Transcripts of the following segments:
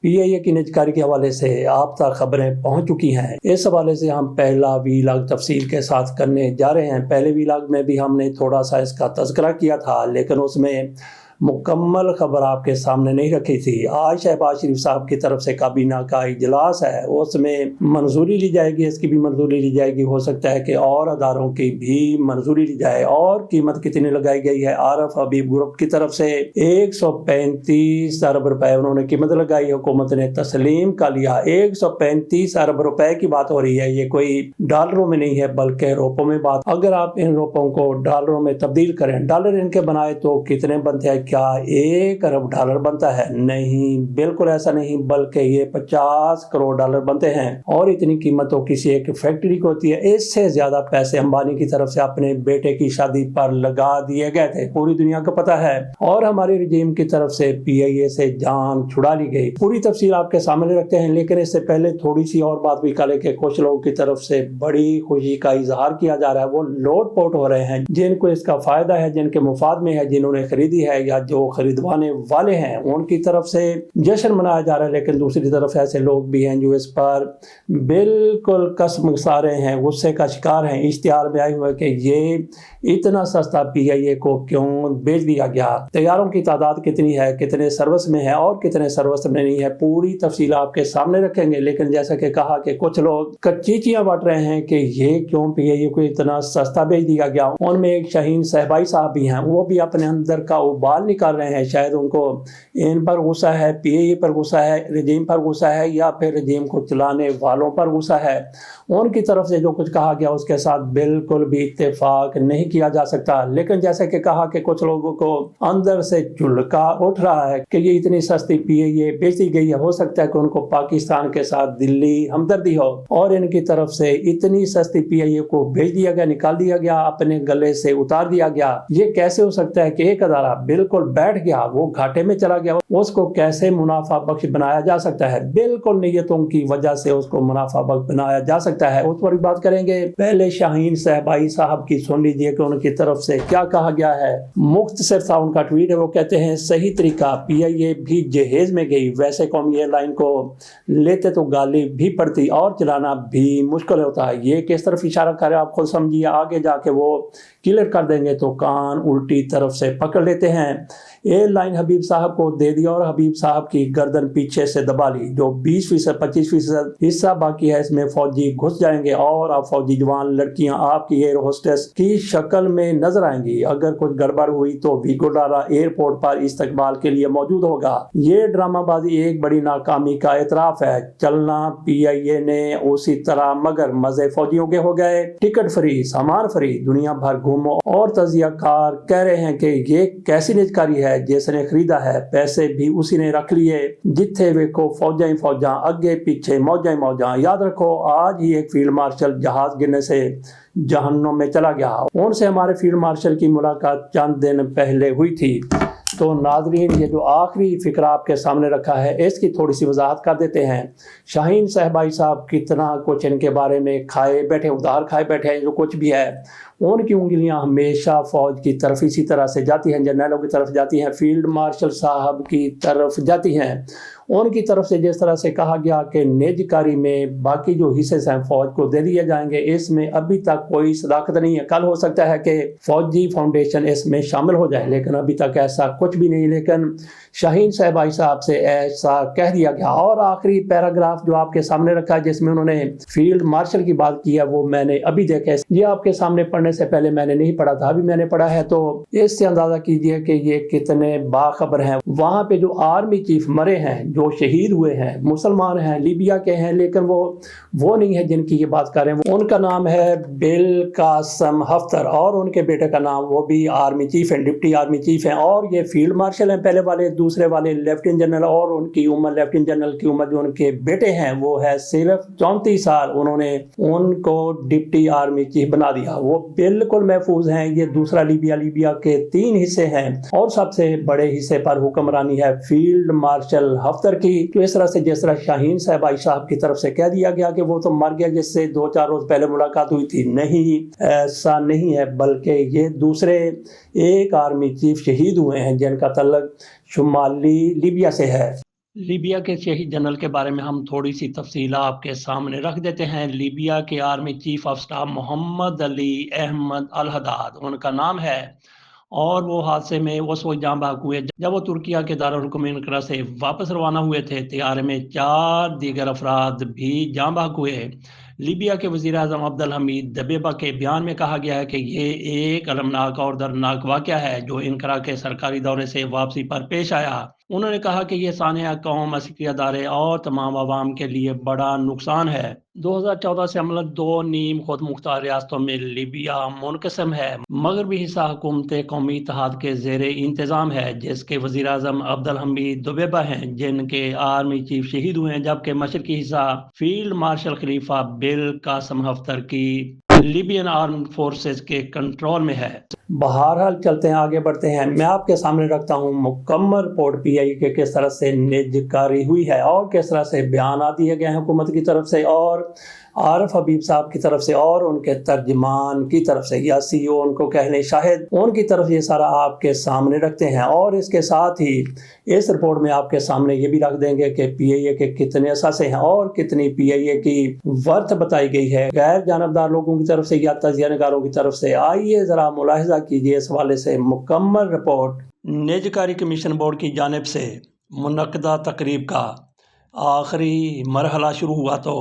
PIA کی نجکاری کے حوالے سے آپ تک خبریں پہنچ چکی ہیں۔ اس حوالے سے ہم پہلا ویلاگ تفصیل کے ساتھ کرنے جا رہے ہیں۔ پہلے ویلاگ میں بھی ہم نے تھوڑا سا اس کا تذکرہ کیا تھا، لیکن اس میں مکمل خبر آپ کے سامنے نہیں رکھی تھی۔ آج شہباز شریف صاحب کی طرف سے کابینہ کا اجلاس ہے، اس میں منظوری لی جائے گی، اس کی بھی منظوری لی جائے گی، ہو سکتا ہے کہ اور اداروں کی بھی منظوری لی جائے۔ اور قیمت کتنی لگائی گئی ہے؟ عارف حبیب گروپ کی طرف سے 135 ارب روپے انہوں نے قیمت لگائی، حکومت نے تسلیم کر لیا۔ 135 ارب روپے کی بات ہو رہی ہے، یہ کوئی ڈالروں میں نہیں ہے بلکہ روپوں میں بات۔ اگر آپ ان روپوں کو ڈالروں میں تبدیل کریں، ڈالر ان کے بنائے تو کتنے بنتے ہیں؟ کیا 1 ارب ڈالر بنتا ہے؟ نہیں، بالکل ایسا نہیں، بلکہ یہ 50 کروڑ ڈالر بنتے ہیں۔ اور اتنی قیمت تو کسی ایک فیکٹری کو ہوتی ہے۔ اس سے زیادہ پیسے امبانی کی طرف سے اپنے بیٹے کی شادی پر لگا دیے گئے تھے، پوری دنیا کو پتا ہے۔ اور ہماری رجیم کی طرف سے PIA سے جان چھڑا لی گئی۔ پوری تفصیل آپ کے سامنے رکھتے ہیں، لیکن اس سے پہلے تھوڑی سی اور بات بھی کریں کہ کچھ لوگوں کی طرف سے بڑی خوشی کا اظہار کیا جا رہا ہے۔ وہ لوٹ پوٹ ہو رہے ہیں، جن کو اس کا فائدہ ہے، جن کے مفاد میں ہے، جنہوں نے خریدی ہے یا جو خریدوانے والے ہیں، ان کی طرف سے جشن منایا جا رہا ہے۔ لیکن دوسری طرف ایسے لوگ بھی ہیں جو اس پر بالکل قسم سارے ہیں، غصے کا شکار ہیں، اشتہار میں آئے ہوئے کہ یہ اتنا سستا PIA کو کیوں بیچ دیا گیا، طیاروں کی تعداد کتنی ہے، کتنے سروس میں ہے اور کتنے سروس میں نہیں ہے، پوری تفصیل آپ کے سامنے رکھیں گے۔ لیکن جیسا کہ کہا کہ کچھ لوگ کچیچیاں بٹ رہے ہیں کہ یہ کیوں PIA کو اتنا سستا بیچ دیا گیا۔ ان میں ایک شاہین صاحبائی صاحب بھی ہیں، وہ بھی اپنے اندر کا ابال نکال رہے ہیں۔ شاید ان کو ان پر غصہ ہے، PIA پر غصہ ہے، رجیم پر غصہ ہے، یا پھر رجیم کو چلانے والوں پر غصہ ہے۔ ان کی طرف سے جو کچھ کہا گیا اس کے ساتھ بالکل بھی اتفاق نہیں کیا جا سکتا۔ لیکن جیسے کہ کہا کہ کچھ لوگوں کو اندر سے چلکا اٹھ رہا ہے کہ یہ اتنی سستی PIA بیچ دی گئی ہے، ہو سکتا ہے کہ ان کو پاکستان کے ساتھ دلی ہمدردی ہو اور ان کی طرف سے اتنی سستی PIA کو بیچ دیا گیا، نکال دیا گیا، اپنے گلے سے اتار دیا گیا۔ یہ کیسے ہو سکتا ہے کہ ایک ادارہ بالکل بیٹھ گیا، وہ گھاٹے میں چلا گیا، اس کو کیسے منافع بخش بنایا جا سکتا ہے؟ بالکل نیتوں کی وجہ سے اس کو منافع بخش بنایا جا سکتا ہے۔ اس پر بھی بات کریں گے۔ پہلے شاہین صاحبائی صاحب کی سن لیجئے کہ ان کی طرف سے کیا کہا گیا ہے۔ مختصر سا ان کا ٹویٹ ہے، وہ کہتے ہیں صحیح طریقہ PIA بھی جہیز میں گئی، ویسے قومی ایئر لائن کو لیتے تو گالی بھی پڑتی اور چلانا بھی مشکل ہوتا ہے۔ یہ کس طرف اشارہ کر رہے ہیں آپ خود سمجھیے، آگے جا کے وہ کلیئر کر دیں گے تو کان الٹی طرف سے پکڑ لیتے ہیں۔ ایئر لائن حبیب صاحب کو دے دی اور حبیب صاحب کی گردن پیچھے سے دبا لی۔ جو 20%، 25% حصہ باقی ہے، اس میں فوجی گھس جائیں گے اور اب فوجی جوان لڑکیاں آپ کی ایئر ہوسٹس کی شکل میں نظر آئیں گی۔ اگر کچھ گڑبڑ ہوئی تو ویگو ڈارا ایئرپورٹ پر استقبال کے لیے موجود ہوگا۔ یہ ڈرامہ بازی ایک بڑی ناکامی کا اعتراف ہے۔ چلنا PIA نے اسی طرح، مگر مزے فوجیوں کے ہو گئے۔ ٹکٹ فری، سامان فری، دنیا بھر گھومو اور تجزیہ کار کہہ رہے ہیں کہ یہ کیسی نجکاری ہے۔ جس نے خریدا ہے، پیسے بھی اسی نے رکھ لیے، جتھے ویکھو فوجاں ہی فوجاں، اگے پیچھے موجاں ہی موجاں۔ یاد رکھو آج ہی ایک فیلڈ مارشل جہاز گرنے سے جہنم میں چلا گیا، ان سے ہمارے فیلڈ مارشل کی ملاقات چند دن پہلے ہوئی تھی۔ تو ناظرین، یہ جو آخری فکرہ آپ کے سامنے رکھا ہے، اس کی تھوڑی سی وضاحت کر دیتے ہیں۔ شاہین صاحبائی صاحب کتنا کچھ ان کے بارے میں کھائے بیٹھے، ادھار کھائے بیٹھے ہیں، جو کچھ بھی ہے ان کی انگلیاں ہمیشہ فوج کی طرف اسی طرح سے جاتی ہیں، جنرلوں کی طرف جاتی ہیں، فیلڈ مارشل صاحب کی طرف جاتی ہیں۔ ان کی طرف سے جس طرح سے کہا گیا کہ نجکاری میں باقی جو حصے ہیں فوج کو دے دیے جائیں گے، اس میں ابھی تک کوئی صداقت نہیں ہے۔ کل ہو سکتا ہے کہ فوجی فاؤنڈیشن اس میں شامل ہو جائے، لیکن ابھی تک ایسا کچھ بھی نہیں۔ لیکن شاہین صاحبائی صاحب سے ایسا کہہ دیا گیا۔ اور آخری پیراگراف جو آپ کے سامنے رکھا ہے، جس میں انہوں نے فیلڈ مارشل کی بات کی ہے، وہ میں نے ابھی دیکھا ہے۔ یہ آپ کے سامنے پڑھنے سے پہلے میں نے نہیں پڑھا تھا، ابھی میں نے پڑھا ہے، تو اس سے اندازہ کیجئے کہ یہ کتنے باخبر ہیں۔ وہاں پہ جو آرمی چیف مرے ہیں، جو شہید ہوئے ہیں، مسلمان ہیں، لیبیا کے ہیں، لیکن وہ نہیں ہے جن کی یہ بات کر رہے ہیں۔ ان کا نام ہے بل قاسم حفتر، اور ان کے بیٹے کا نام، وہ بھی آرمی چیف ہیں، ڈپٹی آرمی چیف ہیں، اور یہ فیلڈ مارشل ہیں پہلے والے، دوسرے والے لیفٹیننٹ جنرل، اور ان کی عمر لیفٹیننٹ جنرل کی عمر جو ان کے بیٹے ہیں وہ ہے صرف 34 سال۔ انہوں نے ان کو ڈپٹی آرمی چیف بنا دیا۔ وہ بالکل محفوظ ہیں۔ یہ دوسرا لیبیا کے 3 حصے ہیں اور سب سے بڑے حصے پر حکمرانی ہے فیلڈ مارشل حفتر کی۔ تو اس طرح سے جس طرح شاہین صاحبائی صاحب کی طرف سے کہہ دیا گیا کہ وہ تو مر گیا جس سے 2-4 روز پہلے ملاقات ہوئی تھی، نہیں، ایسا نہیں ہے، بلکہ یہ دوسرے ایک آرمی چیف شہید ہوئے ہیں جن کا تعلق شمالی لیبیا سے ہے۔ لیبیا کے شہید جنرل کے بارے میں ہم تھوڑی سی تفصیل آپ کے سامنے رکھ دیتے ہیں۔ لیبیا کے آرمی چیف آف سٹاف محمد علی احمد الحداد ان کا نام ہے، اور وہ حادثے میں اس وقت جاں بحق ہوئے جب وہ ترکیہ کے دارالحکومت انقرہ سے واپس روانہ ہوئے تھے۔ طیارے میں 4 دیگر افراد بھی جاں بحق ہوئے۔ لیبیا کے وزیر اعظم عبد الحمید دبیبہ کے بیان میں کہا گیا ہے کہ یہ ایک المناک اور دردناک واقعہ ہے جو انقرہ کے سرکاری دورے سے واپسی پر پیش آیا۔ انہوں نے کہا کہ یہ سانحہ قوم، عسکری ادارے اور تمام عوام کے لیے بڑا نقصان ہے۔ 2014 سے عمل 2 نیم خود مختار ریاستوں میں لیبیا منقسم ہے۔ مغربی حصہ حکومت قومی اتحاد کے زیر انتظام ہے، جس کے وزیر اعظم عبد الحمید دبیبہ ہیں، جن کے آرمی چیف شہید ہوئے ہیں، جبکہ مشرقی حصہ فیلڈ مارشل خلیفہ بن قاسم حفتر کی لیبین آرمڈ فورسز کے کنٹرول میں ہے۔ بہرحال چلتے ہیں، آگے بڑھتے ہیں۔ میں آپ کے سامنے رکھتا ہوں مکمل رپورٹ پی آئی کے کس طرح سے نج کاری ہوئی ہے اور کس طرح سے بیانات دیے گئے ہیں حکومت کی طرف سے اور عارف حبیب صاحب کی طرف سے اور ان کے ترجمان کی طرف سے، یا سی او ان کو کہنے شاہد، ان کی طرف یہ سارا آپ کے سامنے رکھتے ہیں۔ اور اس کے ساتھ ہی اس رپورٹ میں آپ کے سامنے یہ بھی رکھ دیں گے کہ پی آئی اے کے کتنے اثاثے ہیں اور کتنی پی آئی اے کی ورتھ بتائی گئی ہے غیر جانبدار لوگوں کی طرف سے یا تجزیہ نگاروں کی طرف سے۔ آئیے ذرا ملاحظہ کیجیے اس حوالے سے مکمل رپورٹ۔ نج کاری کمیشن بورڈ کی جانب سے منعقدہ تقریب کا آخری مرحلہ شروع ہوا تو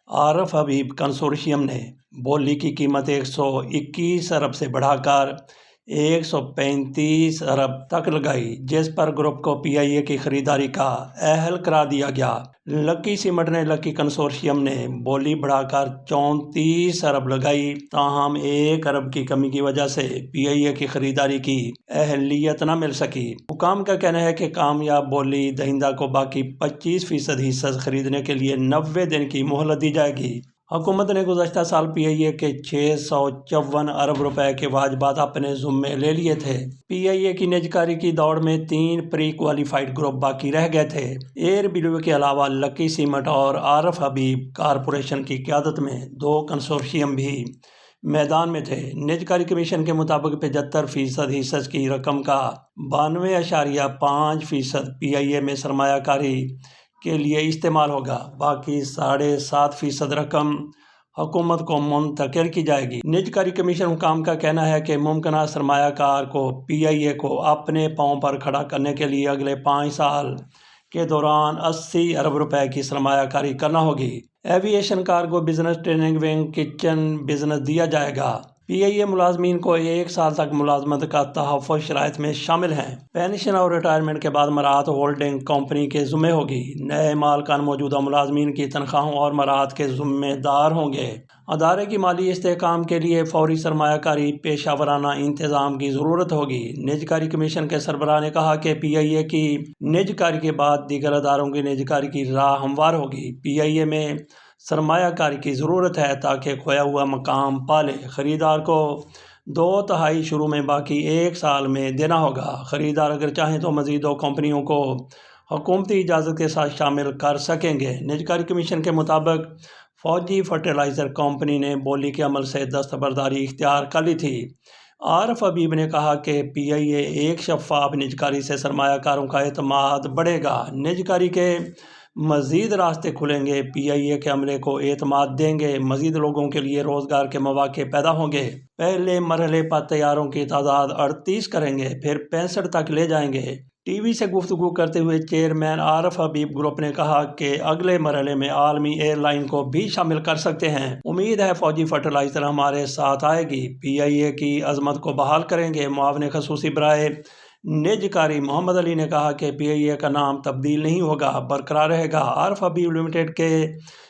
عارف حبیب کنسورشیم نے بولی کی قیمت 121 ارب سے بڑھا کر 135 ارب تک لگائی، جس پر گروپ کو پی آئی اے کی خریداری کا اہل قرار دیا گیا۔ لکی سیمنٹ نے لکی کنسورشیم نے بولی بڑھا کر 34 ارب لگائی، تاہم 1 ارب کی کمی کی وجہ سے پی آئی اے کی خریداری کی اہلیت نہ مل سکی۔ حکام کا کہنا ہے کہ کامیاب بولی دہندہ کو باقی 25% حصہ خریدنے کے لیے 90 دن کی مہلت دی جائے گی۔ حکومت نے گزشتہ سال پی آئی اے کے 654 ارب روپے کے واجبات اپنے ذمے لے لیے تھے۔ پی آئی اے کی نجکاری کی دوڑ میں 3 پری کوالیفائڈ گروپ باقی رہ گئے تھے۔ ایئر بلیو کے علاوہ لکی سیمنٹ اور عارف حبیب کارپوریشن کی قیادت میں 2 کنسورشیم بھی میدان میں تھے۔ نجکاری کمیشن کے مطابق 75% حصص کی رقم کا 92.5% پی آئی اے میں سرمایہ کاری کے لیے استعمال ہوگا، باقی 7.5% رقم حکومت کو منتقل کی جائے گی۔ نجکاری کمیشن حکام کا کہنا ہے کہ ممکنہ سرمایہ کار کو پی آئی اے کو اپنے پاؤں پر کھڑا کرنے کے لیے اگلے 5 سال کے دوران 80 ارب روپے کی سرمایہ کاری کرنا ہوگی۔ Aviation cargo business, training wing, kitchen business دیا جائے گا۔ پی آئی اے ملازمین کو 1 سال تک ملازمت کا تحفظ شرائط میں شامل ہیں۔ پینشن اور ریٹائرمنٹ کے بعد مراعات ہولڈنگ کمپنی کے ذمہ ہوگی۔ نئے مالکان موجودہ ملازمین کی تنخواہوں اور مراعات کے ذمہ دار ہوں گے۔ ادارے کی مالی استحکام کے لیے فوری سرمایہ کاری پیشہ ورانہ انتظام کی ضرورت ہوگی۔ نجکاری کمیشن کے سربراہ نے کہا کہ پی آئی اے کی نجکاری کے بعد دیگر اداروں کی نجکاری کی راہ ہموار ہوگی۔ پی آئی اے میں سرمایہ کاری کی ضرورت ہے تاکہ کھویا ہوا مقام پالے۔ خریدار کو 2/3 شروع میں، باقی 1 سال میں دینا ہوگا۔ خریدار اگر چاہیں تو مزید 2 کمپنیوں کو حکومتی اجازت کے ساتھ شامل کر سکیں گے۔ نجکاری کمیشن کے مطابق فوجی فرٹیلائزر کمپنی نے بولی کے عمل سے دستبرداری اختیار کر لی تھی۔ عارف حبیب نے کہا کہ پی آئی اے ایک شفاف نجکاری سے سرمایہ کاروں کا اعتماد بڑھے گا، نجکاری کے مزید راستے کھلیں گے، پی آئی اے کے عملے کو اعتماد دیں گے، مزید لوگوں کے لیے روزگار کے مواقع پیدا ہوں گے۔ پہلے مرحلے پر طیاروں کی تعداد 38 کریں گے، پھر 65 تک لے جائیں گے۔ ٹی وی سے گفتگو کرتے ہوئے چیئرمین عارف حبیب گروپ نے کہا کہ اگلے مرحلے میں عالمی ایئر لائن کو بھی شامل کر سکتے ہیں۔ امید ہے فوجی فرٹیلائزر ہمارے ساتھ آئے گی، پی آئی اے کی عظمت کو بحال کریں گے۔ معاون خصوصی برائے نجکاری محمد علی نے کہا کہ پی آئی اے کا نام تبدیل نہیں ہوگا، برقرار رہے گا۔ عارف حبیب لمیٹڈ کے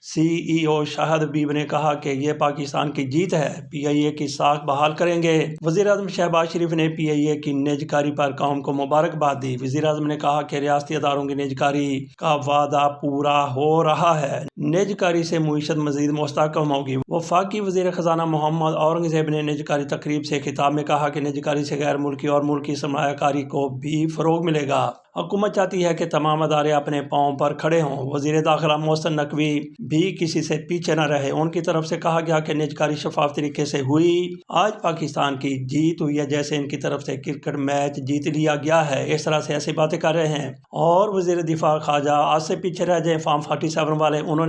سی ای او شاہد حبیب نے کہا کہ یہ پاکستان کی جیت ہے، پی آئی اے کی ساکھ بحال کریں گے۔ وزیر اعظم شہباز شریف نے پی آئی اے کی نجکاری پر قوم کو مبارکباد دی۔ وزیر اعظم نے کہا کہ ریاستی اداروں کی نجکاری کا وعدہ پورا ہو رہا ہے، نجکاری سے معیشت مزید مستحکم ہوگی۔ وفاقی وزیر خزانہ محمد اورنگزیب نے نجکاری تقریب سے خطاب میں کہا کہ نجکاری سے غیر ملکی اور ملکی سرمایہ کاری کو بھی فروغ ملے گا۔ حکومت چاہتی ہے کہ تمام ادارے اپنے پاؤں پر کھڑے ہوں۔ وزیر داخلہ محسن نقوی بھی کسی سے پیچھے نہ رہے۔ ان کی طرف سے کہا گیا کہ نجکاری شفاف طریقے سے ہوئی۔ آج پاکستان کی جیت ہوئی ہے جیسے ان کی طرف سے کرکٹ میچ جیت لیا گیا ہے، اس طرح سے ایسی باتیں کر رہے ہیں۔ اور وزیر دفاع خواجہ آج سے پیچھے رہ جائیں فارم 47 والے، انہوں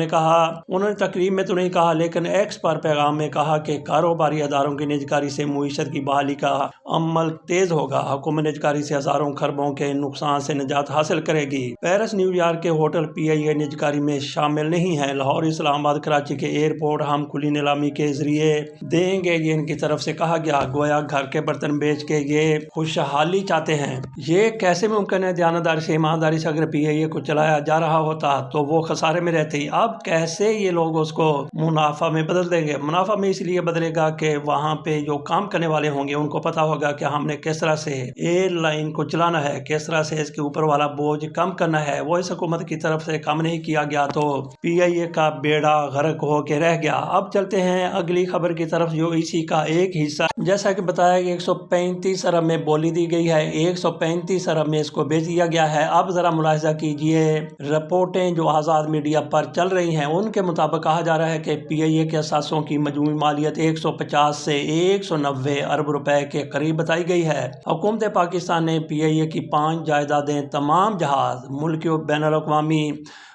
نے تقریب میں تو نہیں کہا لیکن ایکس پر پیغام میں کہا کہ کاروباری اداروں کی نجکاری سے معیشت کی بحالی کا عمل تیز ہوگا۔ حکومت نجکاری سے ہزاروں خربوں کے نقصان سے نجات حاصل کرے گی۔ پیرس نیو یارک کے ہوٹل پی آئی اے نجکاری میں شامل نہیں ہے۔ لاہور، اسلام آباد، کراچی کے ایئرپورٹ ہم کھلی نیلامی کے ذریعے دیں گے، یہ ان کی طرف سے کہا گیا۔ گویا گھر کے برتن بیچ کے یہ خوشحالی چاہتے ہیں۔ یہ کیسے ممکن ہے؟ دیانتداری سے، ایمانداری سے اگر پی آئی اے کو چلایا جا رہا ہوتا تو وہ خسارے میں رہتی۔ اب کیسے یہ لوگ اس کو منافع میں بدل دیں گے؟ منافع میں اس لیے بدلے گا کہ وہاں پہ جو کام کرنے والے ہوں گے ان کو پتا ہوگا کہ ہم نے کس طرح سے ایئر لائن کو چلانا ہے، کس طرح سے اس کے اوپر والا بوجھ کم کرنا ہے۔ وہ اس حکومت کی طرف سے کم نہیں کیا گیا تو پی آئی اے کا بیڑا غرق ہو کے رہ گیا۔ اب چلتے ہیں اگلی خبر کی طرف جو اسی کا ایک حصہ، جیسا کہ بتایا کہ 135 ارب میں بولی دی گئی ہے، 135 ارب میں اس کو بیچ دیا گیا ہے۔ اب ذرا ملاحظہ کیجئے، رپورٹیں جو آزاد میڈیا پر چل رہی ہیں ان کے مطابق کہا جا رہا ہے کہ پی آئی اے کے اثاثوں کی مجموعی مالیت 150 سے 190 ارب روپے کے قریب بتائی گئی ہے۔ حکومت پاکستان نے پی آئی اے کی 5 جائیدادیں تمام جہاز، ملکی و بین الاقوامی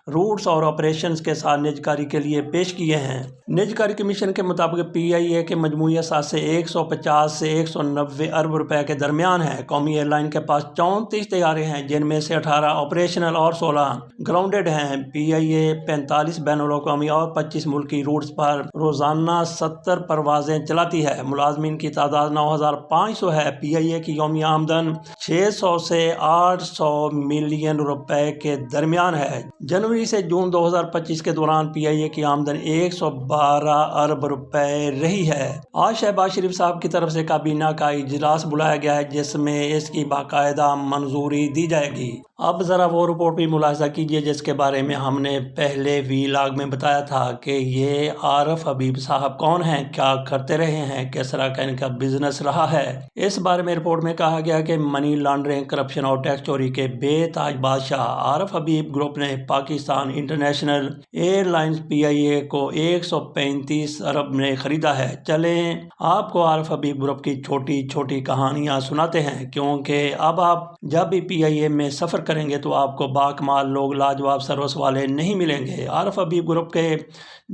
روٹس اور آپریشنز کے ساتھ نجکاری کے لیے پیش کیے ہیں۔ نجکاری کمیشن کے مطابق پی آئی اے کے مجموعی اثاثے 150 سے 190 ارب روپے کے درمیان ہیں۔ قومی ایئر لائن کے پاس 34 طیارے ہیں جن میں سے 18 آپریشنل اور 16 گراؤنڈڈ ہیں۔ پی آئی اے 45 بین الاقوامی اور 25 ملکی روٹس پر روزانہ 70 پروازیں چلاتی ہے۔ ملازمین کی تعداد 9500 ہے۔ پی آئی اے کی یومی آمدن 600 سے 800 ملین روپے کے درمیان ہے۔ جنوری سے جون 2025 کے دوران پی آئی اے کی آمدن 112 ارب روپے رہی ہے۔ آج شہباز شریف صاحب کی طرف سے کابینہ کا اجلاس بلایا گیا ہے جس میں اس کی باقاعدہ منظوری دی جائے گی۔ اب ذرا وہ رپورٹ بھی ملاحظہ کیجئے جس کے بارے میں ہم نے پہلے ویلاگ میں بتایا تھا کہ یہ عارف حبیب صاحب کون ہیں، کیا کرتے رہے ہیں، کس طرح کا ان کا بزنس رہا ہے۔ اس بارے میں رپورٹ میں کہا گیا کہ منی لانڈرنگ، کرپشن اور ٹیکس چوری کے بے تاج بادشاہ عارف حبیب گروپ نے پاکستان انٹرنیشنل ایئر لائنز پی آئی اے کو 135 ارب میں خریدا ہے۔ چلیں آپ کو عارف حبیب گروپ کی چھوٹی چھوٹی کہانیاں سناتے ہیں، کیونکہ اب آپ جب بھی پی آئی اے میں سفر کریں گے تو آپ کو باکمال لوگ، لاجواب سروس والے نہیں ملیں گے۔ عارف حبیب گروپ کے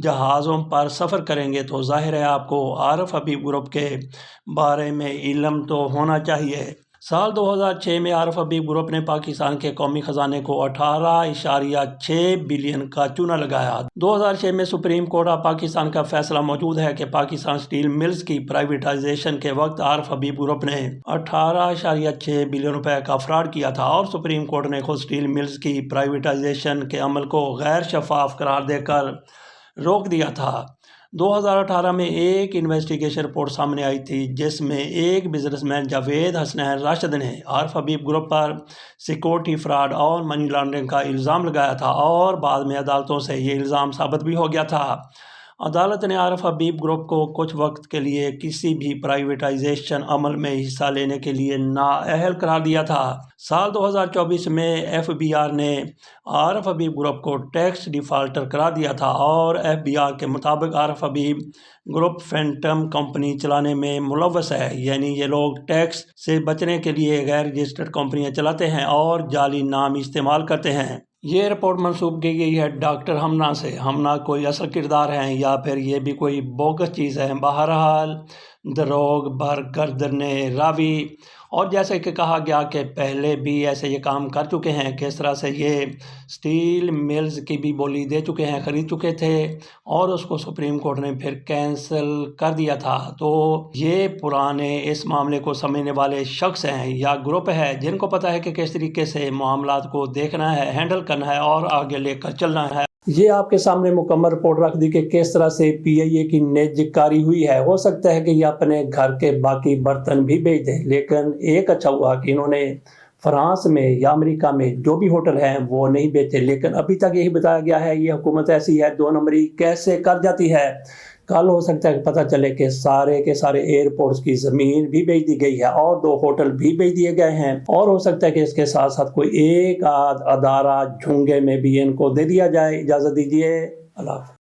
جہازوں پر سفر کریں گے تو ظاہر ہے آپ کو عارف حبیب گروپ کے بارے میں علم تو ہونا چاہیے۔ سال 2006 میں عارف حبیب گروپ نے پاکستان کے قومی خزانے کو 18.6 بلین کا چونا لگایا۔ 2006 میں سپریم کورٹ آف پاکستان کا فیصلہ موجود ہے کہ پاکستان سٹیل ملز کی پرائیویٹائزیشن کے وقت عارف حبیب گروپ نے 18.6 بلین روپے کا فراڈ کیا تھا اور سپریم کورٹ نے خود سٹیل ملز کی پرائیویٹائزیشن کے عمل کو غیر شفاف قرار دے کر روک دیا تھا۔ 2018 میں ایک انویسٹیگیشن رپورٹ سامنے آئی تھی جس میں ایک بزنس مین جاوید حسنین راشد نے عارف حبیب گروپ پر سیکورٹی فراڈ اور منی لانڈرنگ کا الزام لگایا تھا اور بعد میں عدالتوں سے یہ الزام ثابت بھی ہو گیا تھا۔ عدالت نے عارف حبیب گروپ کو کچھ وقت کے لیے کسی بھی پرائیویٹائزیشن عمل میں حصہ لینے کے لیے نااہل قرار دیا تھا۔ سال 2024 میں ایف بی آر نے عارف حبیب گروپ کو ٹیکس ڈیفالٹر قرار دیا تھا اور ایف بی آر کے مطابق عارف حبیب گروپ فینٹم کمپنی چلانے میں ملوث ہے، یعنی یہ لوگ ٹیکس سے بچنے کے لیے غیر رجسٹرڈ کمپنیاں چلاتے ہیں اور جعلی نام استعمال کرتے ہیں۔ یہ رپورٹ منسوب کی گئی ہے ڈاکٹر ہمنا سے۔ ہمنا کوئی اصل کردار ہیں یا پھر یہ بھی کوئی بوگس چیز ہے؟ بہرحال دروغ برگردنے راوی، اور جیسے کہ کہا گیا کہ پہلے بھی ایسے یہ کام کر چکے ہیں، کس طرح سے یہ سٹیل ملز کی بھی بولی دے چکے ہیں، خرید چکے تھے اور اس کو سپریم کورٹ نے پھر کینسل کر دیا تھا۔ تو یہ پرانے اس معاملے کو سمجھنے والے شخص ہیں یا گروپ ہے جن کو پتہ ہے کہ کس طریقے سے معاملات کو دیکھنا ہے، ہینڈل کرنا ہے اور آگے لے کر چلنا ہے۔ یہ آپ کے سامنے مکمل رپورٹ رکھ دی کہ کس طرح سے پی آئی اے کی نجکاری ہوئی ہے۔ ہو سکتا ہے کہ یہ اپنے گھر کے باقی برتن بھی بیچ دیں، لیکن ایک اچھا ہوا کہ انہوں نے فرانس میں یا امریکہ میں جو بھی ہوٹل ہیں وہ نہیں بیچے، لیکن ابھی تک یہی بتایا گیا ہے یہ حکومت ایسی ہے، 2 نمبری کیسے کر جاتی ہے۔ کل ہو سکتا ہے کہ پتہ چلے کہ سارے کے سارے ایئرپورٹس کی زمین بھی بیچ دی گئی ہے اور 2 ہوٹل بھی بیچ دیے گئے ہیں، اور ہو سکتا ہے کہ اس کے ساتھ ساتھ کوئی ایک ادارہ جھونگے میں بھی ان کو دے دیا جائے۔ اجازت دیجیے، اللہ حافظ۔